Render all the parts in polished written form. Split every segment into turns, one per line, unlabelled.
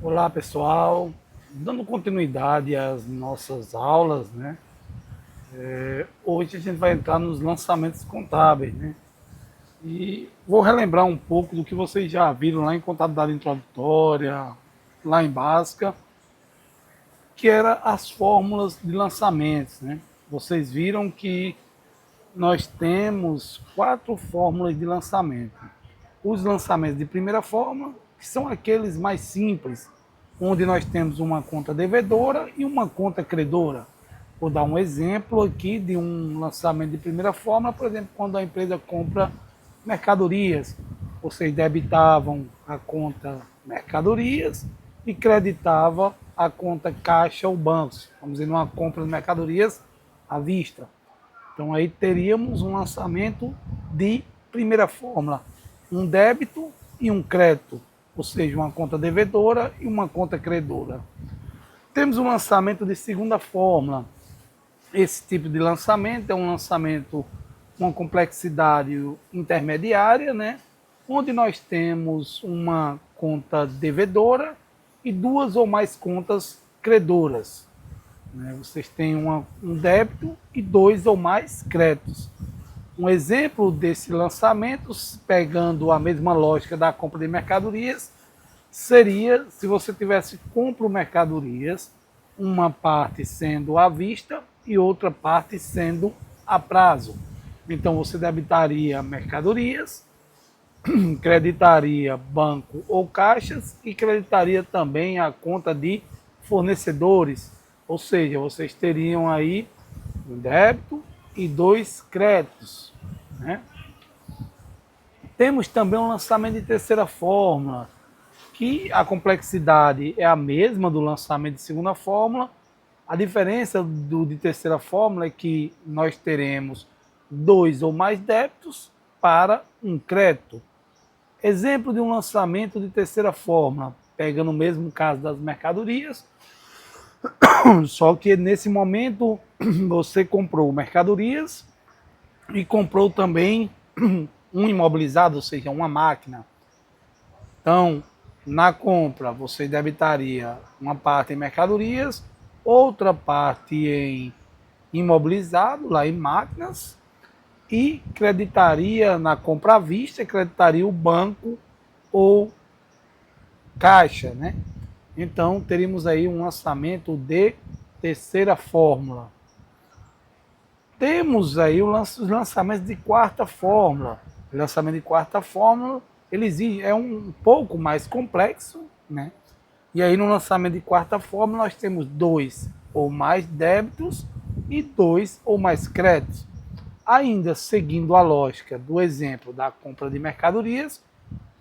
Olá pessoal, dando continuidade às nossas aulas, né? Hoje a gente vai entrar nos lançamentos contábeis, né? E vou relembrar um pouco do que vocês já viram lá em contabilidade introdutória, lá em básica, que era as fórmulas de lançamentos, né? Vocês viram que nós temos 4 fórmulas de lançamento. Os lançamentos de primeira forma, que são aqueles mais simples, onde nós temos uma conta devedora e uma conta credora. Vou dar um exemplo aqui de um lançamento de primeira forma, por exemplo, quando a empresa compra mercadorias. Vocês debitavam a conta mercadorias e creditava a conta caixa ou bancos. Vamos dizer, numa compra de mercadorias à vista. Então aí teríamos um lançamento de primeira fórmula, um débito e um crédito, ou seja, uma conta devedora e uma conta credora. Temos um lançamento de segunda fórmula. Esse tipo de lançamento é um lançamento com uma complexidade intermediária, né? Onde nós temos uma conta devedora e 2 ou mais contas credoras. Vocês têm um débito e 2 ou mais créditos. Um exemplo desse lançamento, pegando a mesma lógica da compra de mercadorias, seria se você tivesse compra mercadorias, uma parte sendo à vista e outra parte sendo a prazo. Então você debitaria mercadorias, creditaria banco ou caixas e creditaria também a conta de fornecedores. Ou seja, vocês teriam aí um débito e 2 créditos. Né? Temos também um lançamento de terceira fórmula, que a complexidade é a mesma do lançamento de segunda fórmula. A diferença de terceira fórmula é que nós teremos 2 ou mais débitos para um crédito. Exemplo de um lançamento de terceira fórmula, pegando o mesmo caso das mercadorias, só que nesse momento você comprou mercadorias e comprou também um imobilizado, ou seja, uma máquina. Então, na compra, você debitaria uma parte em mercadorias, outra parte em imobilizado, lá em máquinas, e creditaria na compra à vista, creditaria o banco ou caixa, né? Então, teríamos aí um lançamento de terceira fórmula. Temos aí os lançamentos de quarta fórmula. O lançamento de quarta fórmula, ele é um pouco mais complexo, né? E aí no lançamento de quarta fórmula nós temos 2 ou mais débitos e 2 ou mais créditos. Ainda seguindo a lógica do exemplo da compra de mercadorias,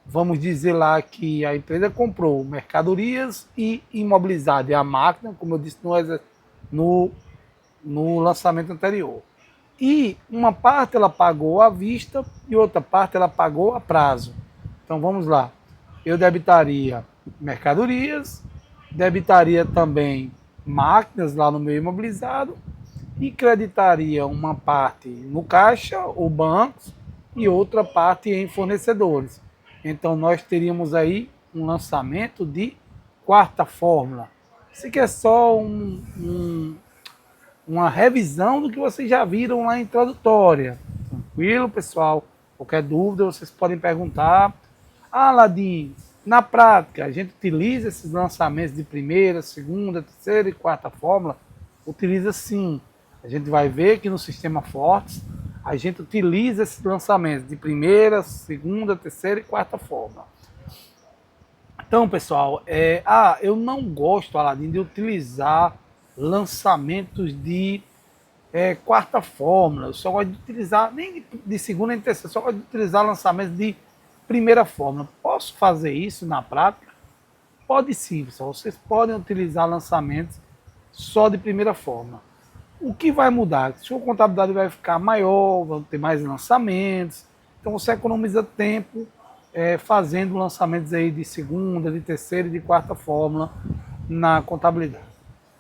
vamos dizer lá que a empresa comprou mercadorias e imobilizado, é a máquina, como eu disse no, no lançamento anterior. E uma parte ela pagou à vista e outra parte ela pagou a prazo. Então vamos lá. Eu debitaria mercadorias, debitaria também máquinas lá no meu imobilizado e creditaria uma parte no caixa ou bancos e outra parte em fornecedores. Então nós teríamos aí um lançamento de quarta fórmula. Isso aqui é só uma revisão do que vocês já viram lá introdutória. Tranquilo, pessoal? Qualquer dúvida, vocês podem perguntar. Ah, Aladim, na prática, a gente utiliza esses lançamentos de primeira, segunda, terceira e quarta fórmula? Utiliza sim. A gente vai ver que no sistema Fortes, a gente utiliza esses lançamentos de primeira, segunda, terceira e quarta fórmula. Então, pessoal, eu não gosto, Aladim, de utilizar lançamentos de quarta fórmula. Eu só gosto de utilizar, nem de segunda nem de terceira, só gosto de utilizar lançamentos de primeira fórmula. Posso fazer isso na prática? Pode sim, pessoal. Vocês podem utilizar lançamentos só de primeira fórmula. O que vai mudar? A sua contabilidade vai ficar maior, vão ter mais lançamentos. Então você economiza tempo fazendo lançamentos aí de segunda, de terceira e de quarta fórmula na contabilidade.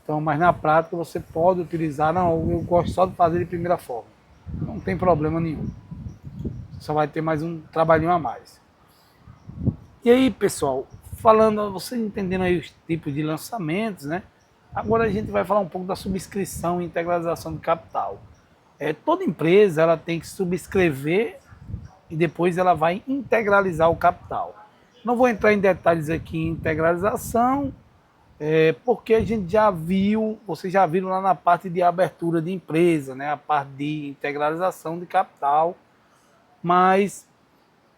Então, mas na prática você pode utilizar, não, eu gosto só de fazer de primeira fórmula. Não tem problema nenhum. Só vai ter mais um trabalhinho a mais. E aí, pessoal, falando, você entendendo aí os tipos de lançamentos, né? Agora a gente vai falar um pouco da subscrição e integralização de capital. Toda empresa ela tem que subscrever e depois ela vai integralizar o capital. Não vou entrar em detalhes aqui em integralização, porque a gente já viu, vocês já viram lá na parte de abertura de empresa, né? A parte de integralização de capital, mas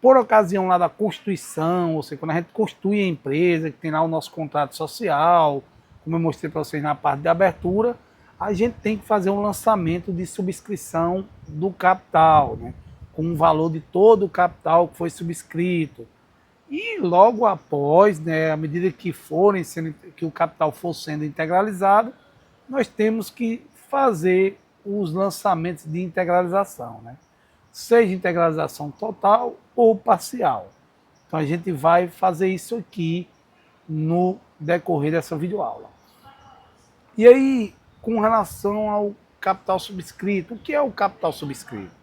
por ocasião lá da constituição, ou seja, quando a gente constitui a empresa, que tem lá o nosso contrato social, como eu mostrei para vocês na parte de abertura, a gente tem que fazer um lançamento de subscrição do capital, né? Com o valor de todo o capital que foi subscrito. E logo após, né, à medida que que o capital for sendo integralizado, nós temos que fazer os lançamentos de integralização, né? Seja integralização total ou parcial. Então a gente vai fazer isso aqui no decorrer dessa videoaula. E aí, com relação ao capital subscrito, o que é o capital subscrito?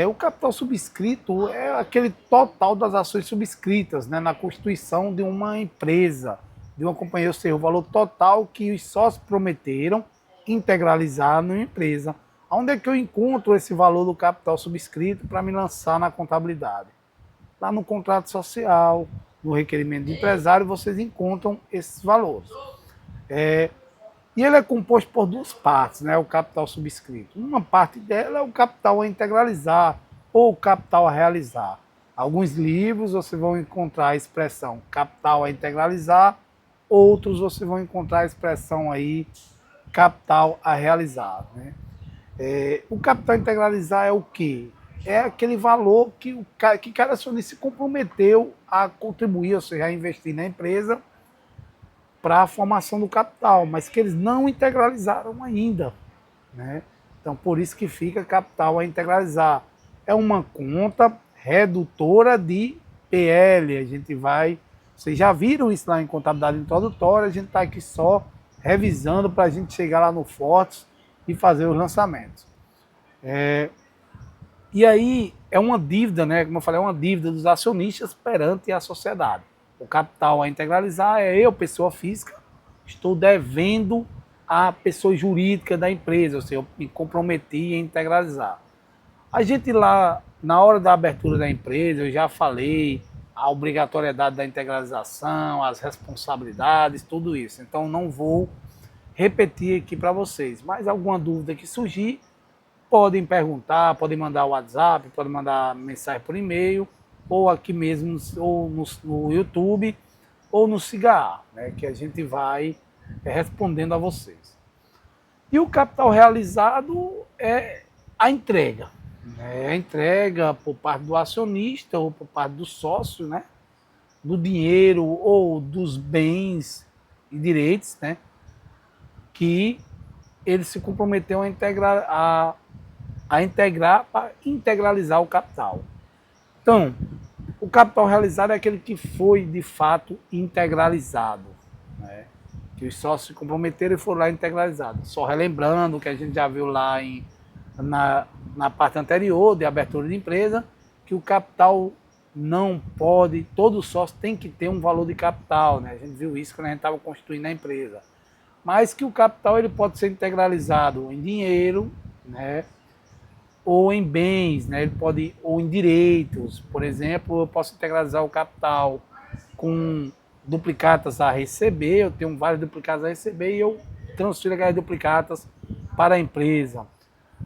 O capital subscrito é aquele total das ações subscritas, né, na constituição de uma empresa, de uma companhia, ou seja, o valor total que os sócios prometeram integralizar numa empresa. Onde é que eu encontro esse valor do capital subscrito para me lançar na contabilidade? Lá no contrato social, no requerimento de empresário, vocês encontram esses valores. E ele é composto por duas partes, né, o capital subscrito. Uma parte dela é o capital a integralizar ou o capital a realizar. Alguns livros vocês vão encontrar a expressão capital a integralizar, outros vocês vão encontrar a expressão aí capital a realizar, né? O capital a integralizar é o quê? É aquele valor que cada acionista se comprometeu a contribuir, ou seja, a investir na empresa para a formação do capital, mas que eles não integralizaram ainda, né? Então, por isso que fica capital a integralizar. É uma conta redutora de PL. Vocês já viram isso lá em contabilidade introdutória, a gente está aqui só revisando para a gente chegar lá no Fortes e fazer os lançamentos. E aí é uma dívida, né? Como eu falei, é uma dívida dos acionistas perante a sociedade. O capital a integralizar é eu, pessoa física, estou devendo à pessoa jurídica da empresa, ou seja, eu me comprometi em integralizar. A gente lá, na hora da abertura da empresa, eu já falei a obrigatoriedade da integralização, as responsabilidades, tudo isso. Então não vou repetir aqui para vocês, mas alguma dúvida que surgir, podem perguntar, podem mandar WhatsApp, podem mandar mensagem por e-mail, ou aqui mesmo, ou no YouTube, ou no Cigar, né, que a gente vai respondendo a vocês. E o capital realizado é a entrega. Né, a entrega por parte do acionista ou por parte do sócio, né, do dinheiro ou dos bens e direitos, né, que ele se comprometeu a integrar para integralizar o capital. Então, o capital realizado é aquele que foi de fato integralizado, né? Que os sócios se comprometeram e foram lá integralizados. Só relembrando o que a gente já viu lá na parte anterior de abertura de empresa, que o capital não pode, todo sócio tem que ter um valor de capital, né? A gente viu isso quando a gente estava constituindo a empresa. Mas que o capital ele pode ser integralizado em dinheiro, né? Ou em bens, né? Ele pode, ou em direitos. Por exemplo, eu posso integralizar o capital com duplicatas a receber, eu tenho vários duplicatas a receber e eu transfiro aquelas duplicatas para a empresa,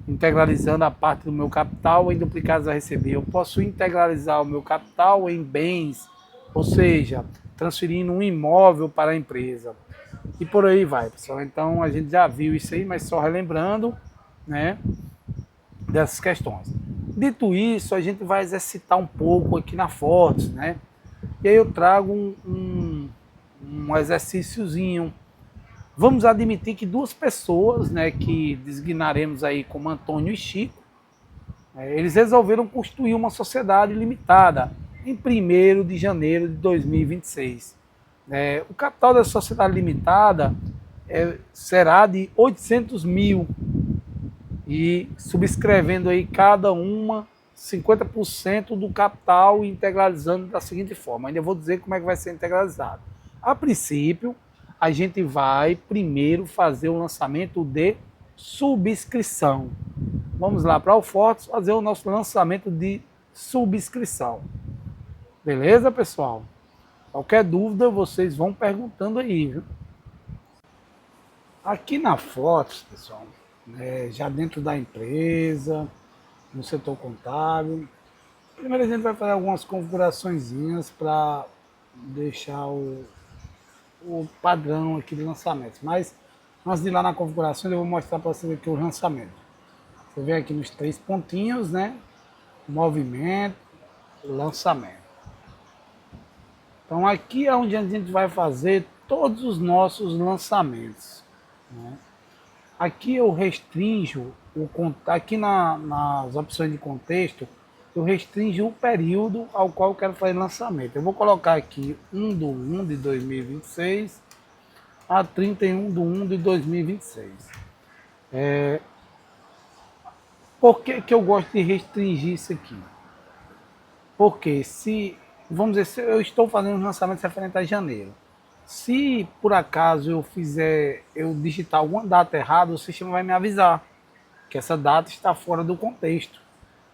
integralizando a parte do meu capital em duplicatas a receber. Eu posso integralizar o meu capital em bens, ou seja, transferindo um imóvel para a empresa. E por aí vai, pessoal. Então a gente já viu isso aí, mas só relembrando, né, dessas questões. Dito isso, a gente vai exercitar um pouco aqui na Fortes, né? E aí eu trago um exercíciozinho. Vamos admitir que duas pessoas, né, que designaremos aí como Antônio e Chico, eles resolveram constituir uma sociedade limitada em 1º de janeiro de 2026. O capital da sociedade limitada será de 800 mil, e subscrevendo aí cada uma 50% do capital integralizando da seguinte forma. Ainda vou dizer como é que vai ser integralizado. A princípio, a gente vai primeiro fazer o lançamento de subscrição. Vamos lá para o Fortes fazer o nosso lançamento de subscrição. Beleza, pessoal? Qualquer dúvida, vocês vão perguntando aí, viu? Aqui na Fortes, pessoal, já dentro da empresa, no setor contábil, primeiro a gente vai fazer algumas configuraçõezinhas para deixar o padrão aqui de lançamentos. Mas antes de ir lá na configuração, eu vou mostrar para vocês aqui o lançamento. Você vê aqui nos 3 pontinhos, né? Movimento, lançamento. Então aqui é onde a gente vai fazer todos os nossos lançamentos, né? Aqui eu restringo, aqui nas opções de contexto, eu restringo o período ao qual eu quero fazer lançamento. Eu vou colocar aqui 1/1 de 2026 a 31/1 de 2026. Por que que eu gosto de restringir isso aqui? Porque vamos dizer, se eu estou fazendo um lançamento referente a janeiro, se por acaso eu digitar alguma data errada, o sistema vai me avisar que essa data está fora do contexto.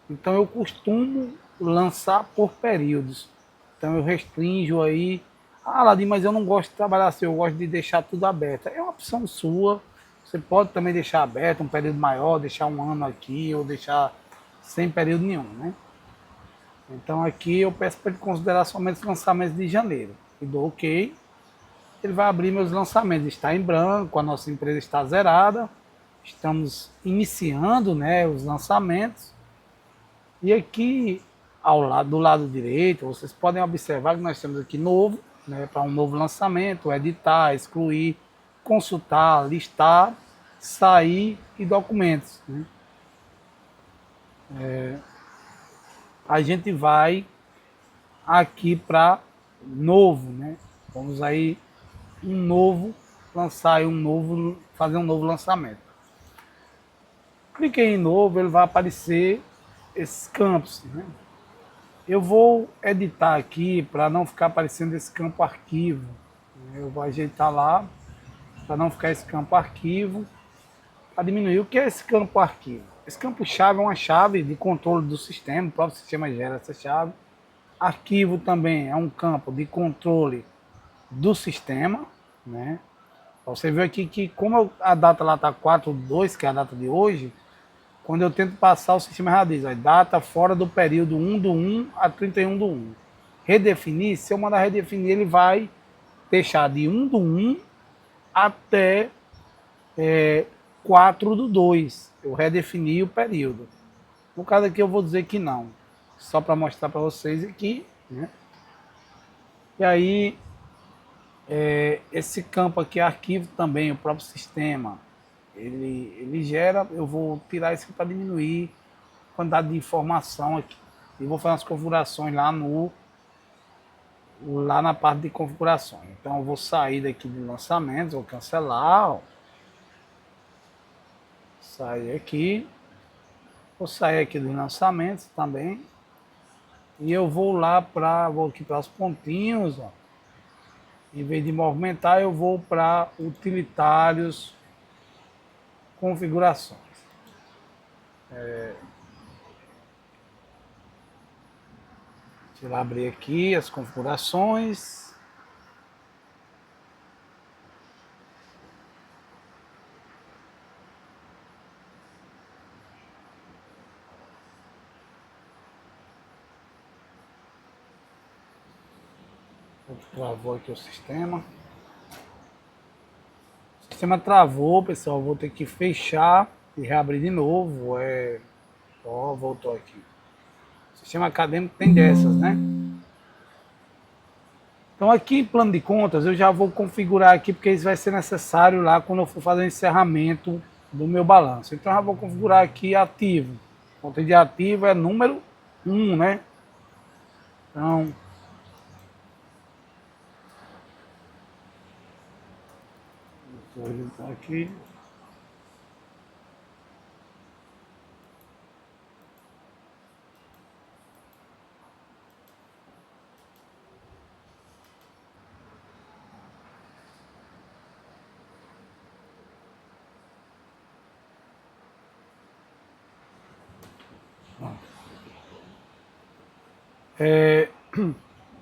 Então eu costumo lançar por períodos. Então eu restringo aí. Ah, Ladim, mas eu não gosto de trabalhar assim, eu gosto de deixar tudo aberto. É uma opção sua. Você pode também deixar aberto um período maior, deixar um ano aqui, ou deixar sem período nenhum, né? Então aqui eu peço para ele considerar somente os lançamentos de janeiro. E dou OK. Ele vai abrir meus lançamentos. Está em branco, a nossa empresa está zerada. Estamos iniciando, né, os lançamentos. E aqui do lado direito, vocês podem observar que nós temos aqui novo, né, para um novo lançamento, editar, excluir, consultar, listar, sair e documentos, né? A gente vai aqui para novo, né? Vamos aí fazer um novo lançamento. Cliquei em novo, ele vai aparecer esses campos, né? Eu vou editar aqui para não ficar aparecendo esse campo arquivo. Eu vou ajeitar lá para não ficar esse campo arquivo, para diminuir. O que é esse campo arquivo? Esse campo chave é uma chave de controle do sistema, o próprio sistema gera essa chave. Arquivo também é um campo de controle do sistema, né? Você viu aqui que como a data lá está 4/2, que é a data de hoje, quando eu tento passar, o sistema já diz, data fora do período 1/1 a 31/1. Redefinir, se eu mandar redefinir, ele vai deixar de 1/1 até 4/2. Eu redefini o período. No caso aqui eu vou dizer que não. Só para mostrar para vocês aqui, né? E aí, esse campo aqui, arquivo também, o próprio sistema, ele gera, eu vou tirar isso para diminuir a quantidade de informação aqui. E vou fazer as configurações lá na parte de configurações. Então eu vou sair daqui de lançamentos, vou cancelar, ó. Sair aqui. Vou sair aqui dos lançamentos também. E eu vou aqui para os pontinhos, ó. Em vez de movimentar, eu vou para utilitários, configurações. Deixa eu abrir aqui as configurações. Travou aqui o sistema. O sistema travou, pessoal. Vou ter que fechar e reabrir de novo. Ó, voltou aqui. O sistema acadêmico tem dessas, né? Então aqui em plano de contas eu já vou configurar aqui, porque isso vai ser necessário lá quando eu for fazer o encerramento do meu balanço. Então eu já vou configurar aqui ativo. O conta de ativo é número 1, né? Então, vou ajeitar aqui.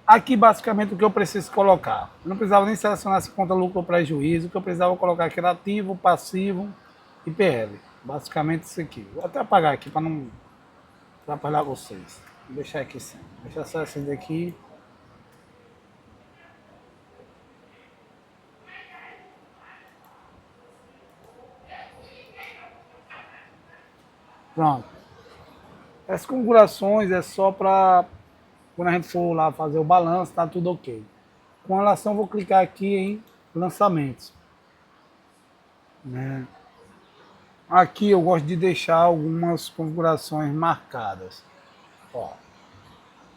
Aqui basicamente o que eu preciso colocar. Eu não precisava nem selecionar se conta lucro ou prejuízo, o que eu precisava colocar aqui era ativo, passivo e PL. Basicamente isso aqui. Vou até apagar aqui para não atrapalhar vocês. Vou deixar aqui sim. Deixa só esse daqui. Pronto. Essas configurações é só para quando a gente for lá fazer o balanço, tá tudo ok. Com relação, vou clicar aqui em lançamentos. Né? Aqui eu gosto de deixar algumas configurações marcadas. Ó,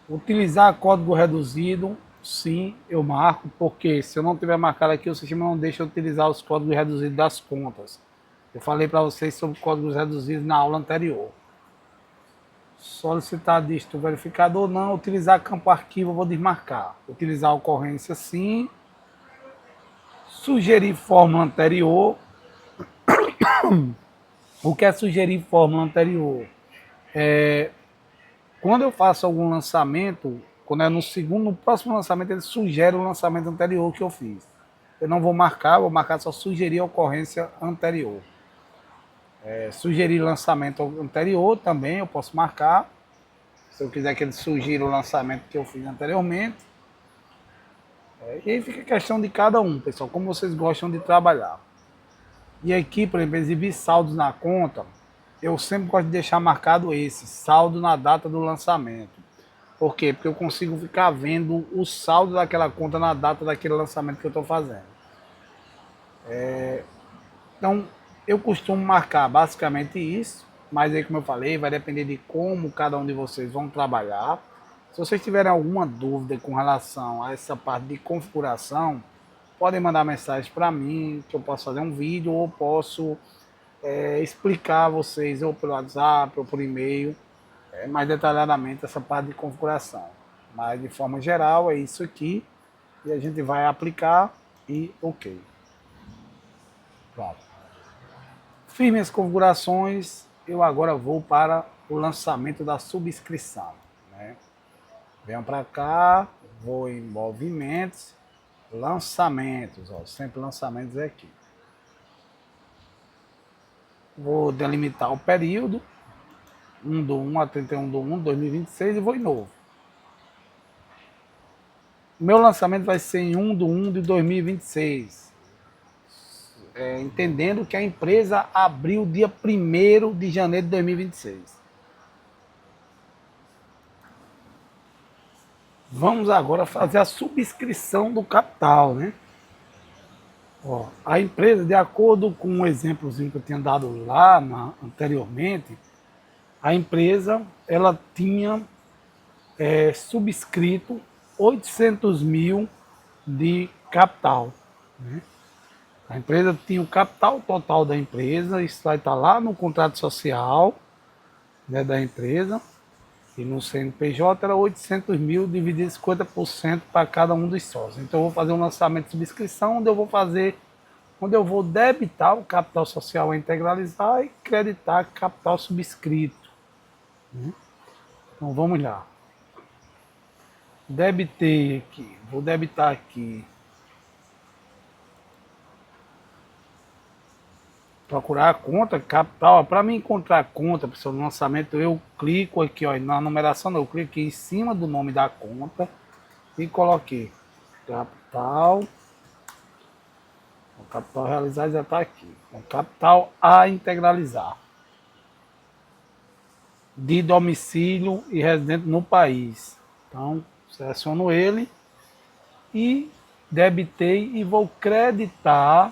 utilizar código reduzido, sim, eu marco, porque se eu não tiver marcado aqui, o sistema não deixa eu utilizar os códigos reduzidos das contas. Eu falei para vocês sobre códigos reduzidos na aula anterior. Solicitar dígito verificador não, utilizar campo arquivo eu vou desmarcar. Utilizar ocorrência sim, sugerir fórmula anterior. O que é sugerir fórmula anterior? Quando eu faço algum lançamento, quando é no próximo lançamento, ele sugere o lançamento anterior que eu fiz. Eu não vou marcar só sugerir a ocorrência anterior. Sugerir lançamento anterior também, eu posso marcar. Se eu quiser que ele sugira o lançamento que eu fiz anteriormente. E aí fica a questão de cada um, pessoal, como vocês gostam de trabalhar. E aqui, por exemplo, exibir saldos na conta, eu sempre gosto de deixar marcado esse, saldo na data do lançamento. Por quê? Porque eu consigo ficar vendo o saldo daquela conta na data daquele lançamento que eu estou fazendo. Então, eu costumo marcar basicamente isso, mas aí, como eu falei, vai depender de como cada um de vocês vão trabalhar. Se vocês tiverem alguma dúvida com relação a essa parte de configuração, podem mandar mensagem para mim, que eu posso fazer um vídeo ou posso explicar a vocês ou pelo WhatsApp ou por e-mail mais detalhadamente essa parte de configuração. Mas de forma geral é isso aqui e a gente vai aplicar e ok. Pronto. Fiz minhas configurações, eu agora vou para o lançamento da subscrição. Né? Venho para cá, vou em movimentos, lançamentos, ó, sempre lançamentos é aqui. Vou delimitar o período, 1/1 a 31/1 de 2026 e vou em novo. Meu lançamento vai ser em 1/1 de 2026. Entendendo que a empresa abriu dia 1º de janeiro de 2026. Vamos agora fazer a subscrição do capital, né? Ó, a empresa, de acordo com um exemplozinho que eu tinha dado lá anteriormente, a empresa ela tinha subscrito 800 mil de capital. Né? A empresa tinha o capital total da empresa, isso vai estar lá no contrato social, né, da empresa, e no CNPJ era 800 mil dividido 50% para cada um dos sócios. Então eu vou fazer um lançamento de subscrição onde eu vou debitar o capital social a integralizar e creditar capital subscrito. Né? Então vamos lá. Debitei aqui, vou debitar aqui. Procurar a conta, capital. Para mim encontrar a conta, pessoal, no lançamento, eu clico aqui, ó, na numeração, eu clico aqui em cima do nome da conta e coloquei capital. O capital realizado já está aqui. O capital a integralizar. De domicílio e residente no país. Então, seleciono ele e debitei e vou creditar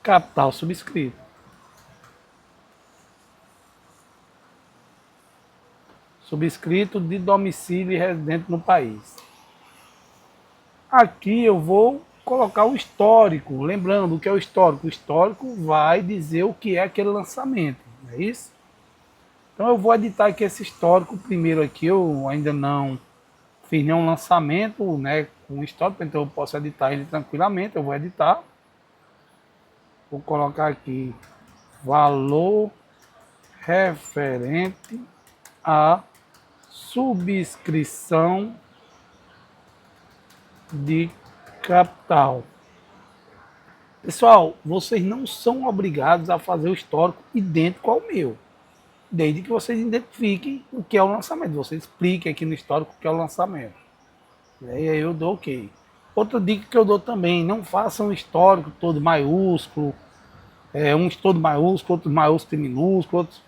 capital subscrito. Subscrito de domicílio e residente no país. Aqui eu vou colocar o histórico. Lembrando o que é o histórico. O histórico vai dizer o que é aquele lançamento. Não é isso? Então eu vou editar aqui esse histórico primeiro aqui. Eu ainda não fiz nenhum lançamento, né, com histórico, então eu posso editar ele tranquilamente. Eu vou editar. Vou colocar aqui valor referente a subscrição de capital. Pessoal, vocês não são obrigados a fazer o histórico idêntico ao meu, desde que vocês identifiquem o que é o lançamento. Você explique aqui no histórico o que é o lançamento. E aí eu dou ok. Outra dica que eu dou também, não façam um histórico todo maiúsculo, uns todo maiúsculo, outros maiúsculo e minúsculo, outros.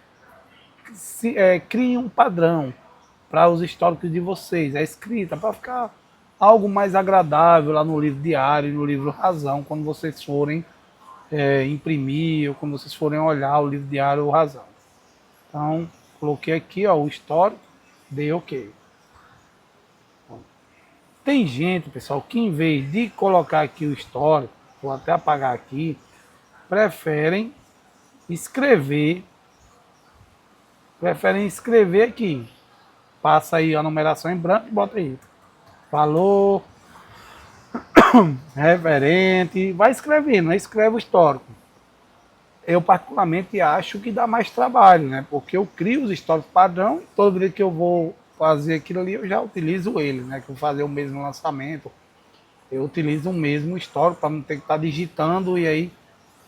Criem um padrão para os históricos de vocês, a escrita, para ficar algo mais agradável lá no livro diário, no livro Razão, quando vocês forem imprimir, ou quando vocês forem olhar o livro diário ou Razão. Então, coloquei aqui ó, o histórico, dei ok. Tem gente, pessoal, que em vez de colocar aqui o histórico, vou até apagar aqui, preferem escrever aqui. Passa aí a numeração em branco e bota aí. Valor, referente, vai escrevendo, escreve o histórico. Eu particularmente acho que dá mais trabalho, né? Porque eu crio os históricos padrão, toda vez que eu vou fazer aquilo ali, eu já utilizo ele, né? Que eu vou fazer o mesmo lançamento, eu utilizo o mesmo histórico para não ter que estar digitando e aí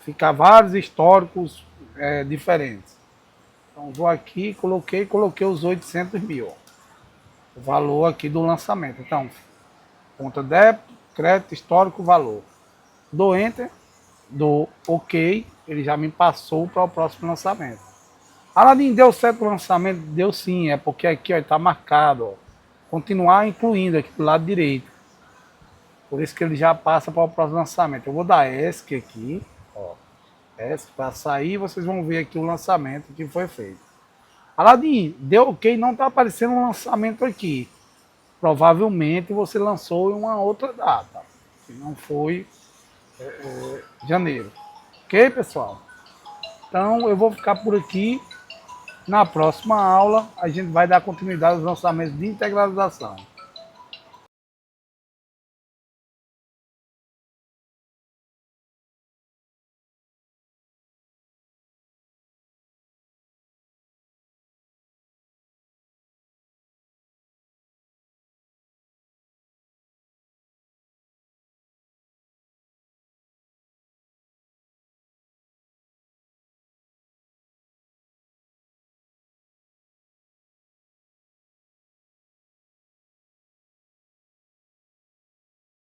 ficar vários históricos diferentes. Então vou aqui, coloquei os 800 mil. O valor aqui do lançamento. Então, conta débito, crédito, histórico, valor. Dou Enter, dou OK, ele já me passou para o próximo lançamento. Aladim, deu certo o lançamento? Deu sim, é porque aqui está marcado. Ó, continuar incluindo aqui do lado direito. Por isso que ele já passa para o próximo lançamento. Eu vou dar ESC aqui, ó, ESC para sair, vocês vão ver aqui o lançamento que foi feito. Aladim, deu ok, não está aparecendo um lançamento aqui. Provavelmente você lançou em uma outra data, se não foi janeiro. Ok, pessoal? Então eu vou ficar por aqui. Na próxima aula a gente vai dar continuidade aos lançamentos de integralização.